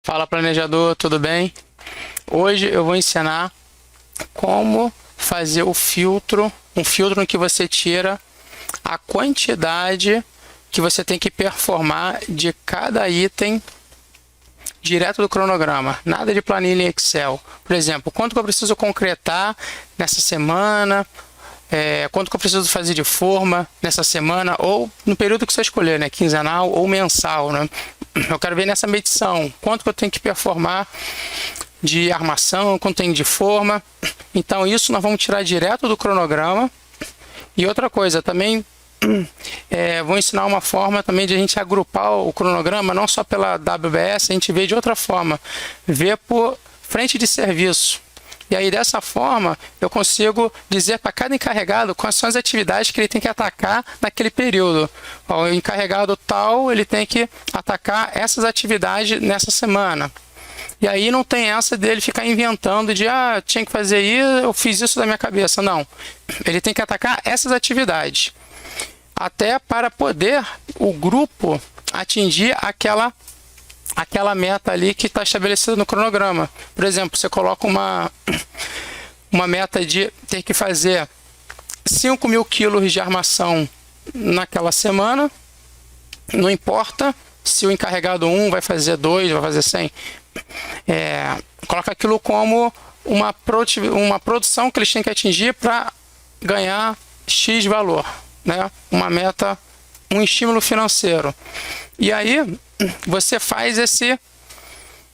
Fala planejador, tudo bem? Hoje eu vou ensinar como fazer um filtro em que você tira a quantidade que você tem que performar de cada item direto do cronograma, nada de planilha em Excel. Por exemplo, quanto que eu preciso concretar nessa semana, quanto que eu preciso fazer de forma nessa semana ou no período que você escolher, né? Quinzenal ou mensal, né? Eu quero ver nessa medição quanto que eu tenho que performar de armação, quanto tem de forma. Então isso nós vamos tirar direto do cronograma. E outra coisa, também vou ensinar uma forma também de a gente agrupar o cronograma, não só pela WBS, a gente vê de outra forma, vê por frente de serviço. E aí dessa forma eu consigo dizer para cada encarregado quais são as atividades que ele tem que atacar naquele período. O encarregado tal, ele tem que atacar essas atividades nessa semana. E aí não tem essa dele ficar inventando de tinha que fazer isso, eu fiz isso da minha cabeça. Não. Ele tem que atacar essas atividades. Até para poder o grupo atingir aquela meta ali que está estabelecida no cronograma. Por exemplo, você coloca uma meta de ter que fazer 5.000 quilos de armação naquela semana. Não importa se o encarregado 1 vai fazer 2, vai fazer 100. Coloca aquilo como uma produção que eles têm que atingir para ganhar X valor, né? Uma meta, um estímulo financeiro. E aí você faz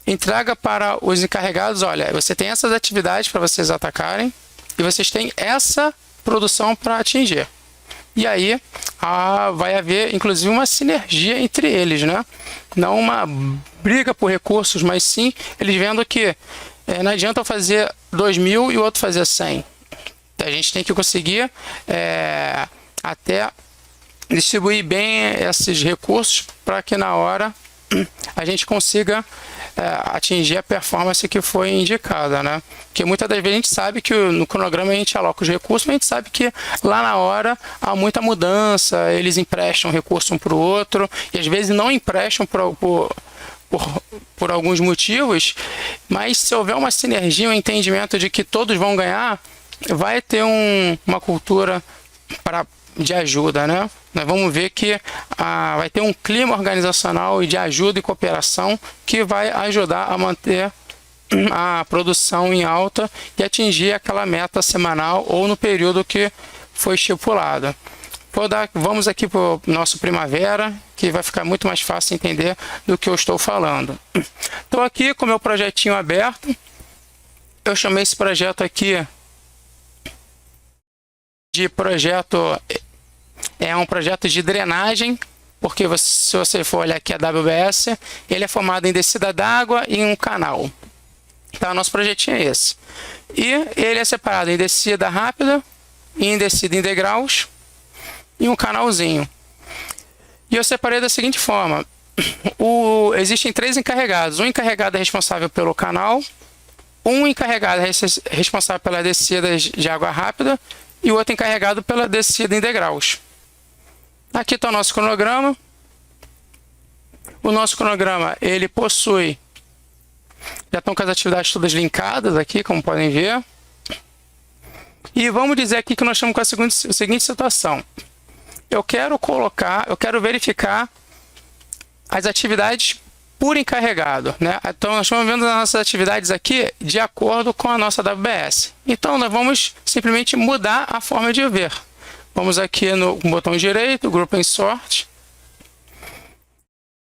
entrega para os encarregados, olha, você tem essas atividades para vocês atacarem e vocês têm essa produção para atingir. E aí vai haver inclusive uma sinergia entre eles, né? Não uma briga por recursos, mas sim eles vendo que não adianta eu fazer 2.000 e o outro fazer 100. A gente tem que conseguir até distribuir bem esses recursos para que na hora a gente consiga atingir a performance que foi indicada, né? Porque muitas das vezes a gente sabe que no cronograma a gente aloca os recursos, mas a gente sabe que lá na hora há muita mudança, eles emprestam recurso um para o outro, e às vezes não emprestam por alguns motivos, mas se houver uma sinergia, um entendimento de que todos vão ganhar, vai ter uma cultura de ajuda, né? Nós vamos ver que vai ter um clima organizacional de ajuda e cooperação que vai ajudar a manter a produção em alta e atingir aquela meta semanal ou no período que foi estipulado. Vamos aqui para o nosso Primavera, que vai ficar muito mais fácil entender do que eu estou falando. Estou aqui com o meu projetinho aberto. Eu chamei esse projeto aqui de projeto, um projeto de drenagem, porque se você for olhar aqui a WBS, ele é formado em descida d'água e em um canal. Então, nosso projetinho é esse. E ele é separado em descida rápida, em descida em degraus e um canalzinho. E eu separei da seguinte forma. Existem 3 encarregados. Um encarregado é responsável pelo canal, um encarregado é responsável pelas descidas de água rápida e o outro encarregado pela descida em degraus. Aqui está o nosso cronograma. O nosso cronograma, ele possui, já estão com as atividades todas linkadas aqui, como podem ver. E vamos dizer aqui que nós estamos com a seguinte situação. Eu quero verificar as atividades por encarregado, né? Então nós estamos vendo as nossas atividades aqui de acordo com a nossa WBS. Então nós vamos simplesmente mudar a forma de ver. Vamos aqui no botão direito, Group and Sort.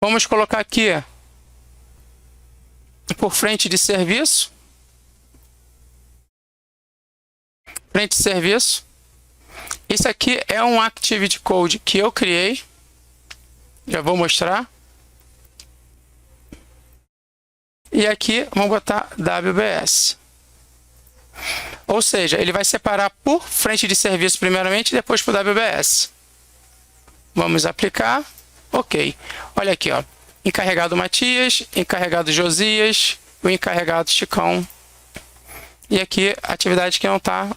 Vamos colocar aqui por frente de serviço. Frente de serviço. Esse aqui é um Activity Code que eu criei. Já vou mostrar. E aqui vamos botar WBS. Ou seja, ele vai separar por frente de serviço primeiramente e depois por WBS. Vamos aplicar. Ok. Olha aqui, ó. Encarregado Matias, encarregado Josias, o encarregado Chicão. E aqui a atividade que não está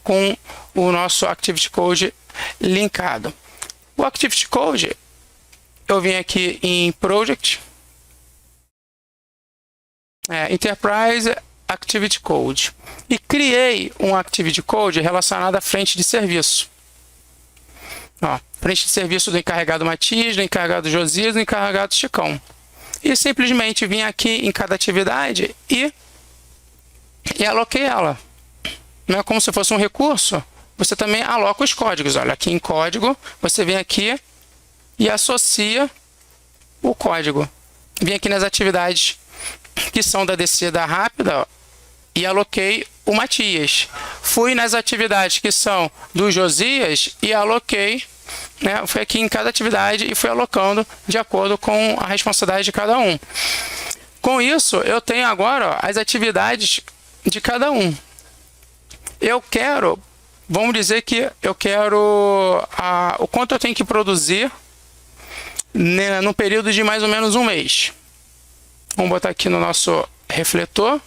com o nosso Activity Code linkado. O Activity Code, eu vim aqui em Project, Enterprise Activity Code. E criei um Activity Code relacionado à frente de serviço. Ó, frente de serviço do encarregado Matias, do encarregado Josias, do encarregado Chicão. E simplesmente vim aqui em cada atividade e aloquei ela. Não é como se fosse um recurso, você também aloca os códigos. Olha, aqui em código, você vem aqui e associa o código. Vim aqui nas atividades que são da descida rápida, ó, e aloquei o Matias. Fui nas atividades que são do Josias e aloquei, né? Fui aqui em cada atividade e fui alocando de acordo com a responsabilidade de cada um. Com isso, eu tenho agora, ó, as atividades de cada um. Eu quero, vamos dizer que eu quero o quanto eu tenho que produzir, né, no período de mais ou menos um mês. Vamos botar aqui no nosso refletor.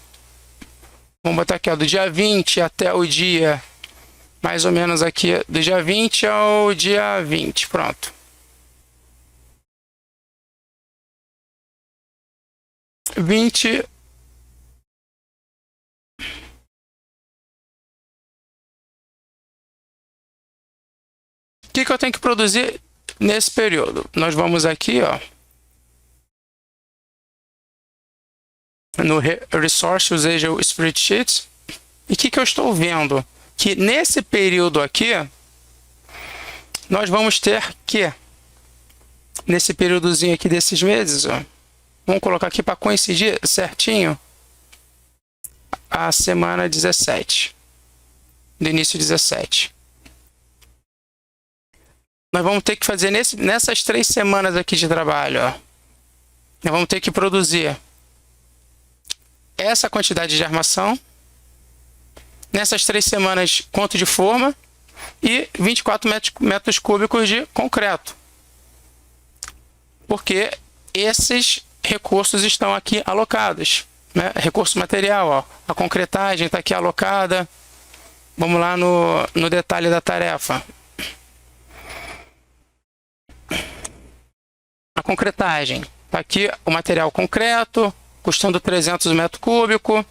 Vamos botar aqui, ó, do dia 20 até o dia, mais ou menos aqui, do dia 20 ao dia 20. Pronto. 20. O que eu tenho que produzir nesse período? Nós vamos aqui, ó, no Resource, usei o Spreadsheet. E o que eu estou vendo? Que nesse período aqui, nós vamos ter que, nesse períodozinho aqui desses meses, ó, vamos colocar aqui para coincidir certinho a semana 17, do início 17. Nós vamos ter que fazer nessas 3 semanas aqui de trabalho, ó, nós vamos ter que produzir essa quantidade de armação, nessas 3 semanas quanto de forma e 24 metros cúbicos de concreto. Porque esses recursos estão aqui alocados, né? Recurso material, ó, a concretagem está aqui alocada. Vamos lá no detalhe da tarefa. A concretagem, está aqui o material concreto, custando 300 metros cúbicos,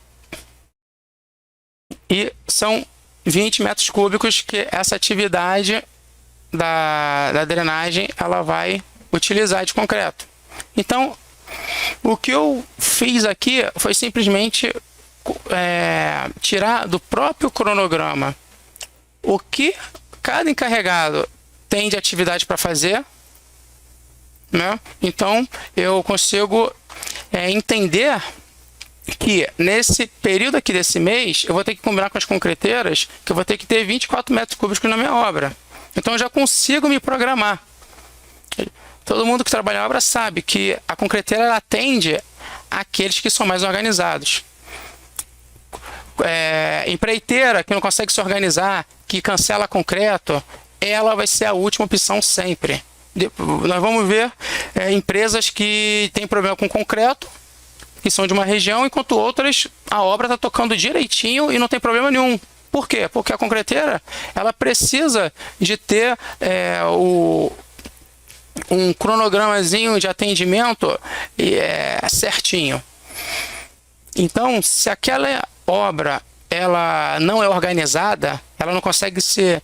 e são 20 metros cúbicos que essa atividade da drenagem ela vai utilizar de concreto. Então, o que eu fiz aqui foi simplesmente tirar do próprio cronograma o que cada encarregado tem de atividade para fazer, né? Então, eu consigo entender que nesse período aqui desse mês, eu vou ter que combinar com as concreteiras que eu vou ter que ter 24 metros cúbicos na minha obra. Então, eu já consigo me programar. Todo mundo que trabalha em obra sabe que a concreteira ela atende àqueles que são mais organizados. Empreiteira que não consegue se organizar, que cancela concreto, ela vai ser a última opção sempre. Nós vamos ver empresas que têm problema com concreto, que são de uma região, enquanto outras a obra está tocando direitinho e não tem problema nenhum. Por quê? Porque a concreteira ela precisa de ter um cronogramazinho de atendimento certinho. Então, se aquela obra ela não é organizada, ela não consegue se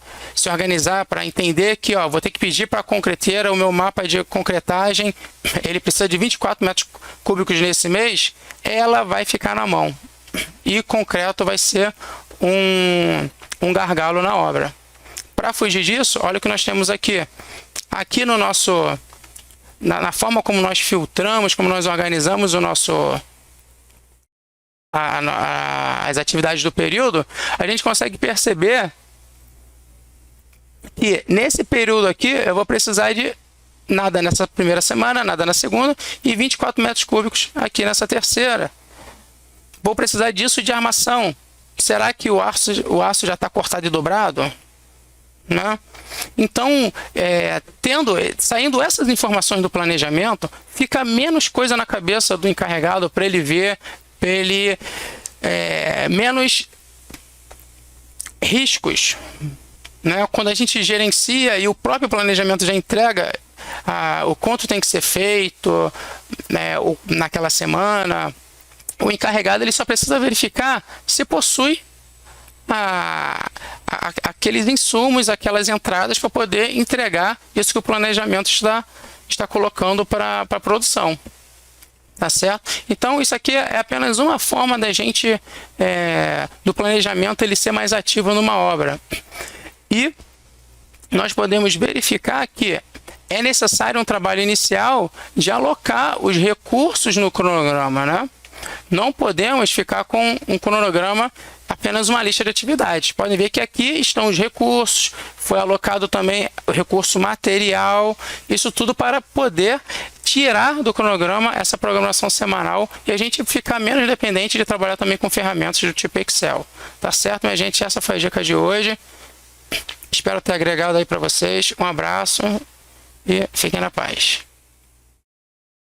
organizar para entender que vou ter que pedir para a concreteira o meu mapa de concretagem, ele precisa de 24 metros cúbicos nesse mês, ela vai ficar na mão. E concreto vai ser um gargalo na obra. Para fugir disso, olha o que nós temos aqui. Aqui no nosso, na forma como nós filtramos, como nós organizamos o nosso... as atividades do período, a gente consegue perceber que nesse período aqui eu vou precisar de nada nessa primeira semana, nada na segunda e 24 metros cúbicos aqui nessa terceira. Vou precisar disso de armação. Será que o aço já está cortado e dobrado? Né? Então, saindo essas informações do planejamento, fica menos coisa na cabeça do encarregado para ele ver, menos riscos, né? Quando a gente gerencia e o próprio planejamento já entrega o quanto tem que ser feito, né, naquela semana, o encarregado ele só precisa verificar se possui aqueles insumos, aquelas entradas para poder entregar isso que o planejamento está colocando para a produção. Tá certo? Então, isso aqui é apenas uma forma da gente, do planejamento, ele ser mais ativo numa obra. E nós podemos verificar que é necessário um trabalho inicial de alocar os recursos no cronograma, né? Não podemos ficar com um cronograma apenas uma lista de atividades. Podem ver que aqui estão os recursos, foi alocado também o recurso material, isso tudo para poder tirar do cronograma essa programação semanal e a gente ficar menos dependente de trabalhar também com ferramentas do tipo Excel. Tá certo, minha gente? Essa foi a dica de hoje. Espero ter agregado aí para vocês. Um abraço e fiquem na paz.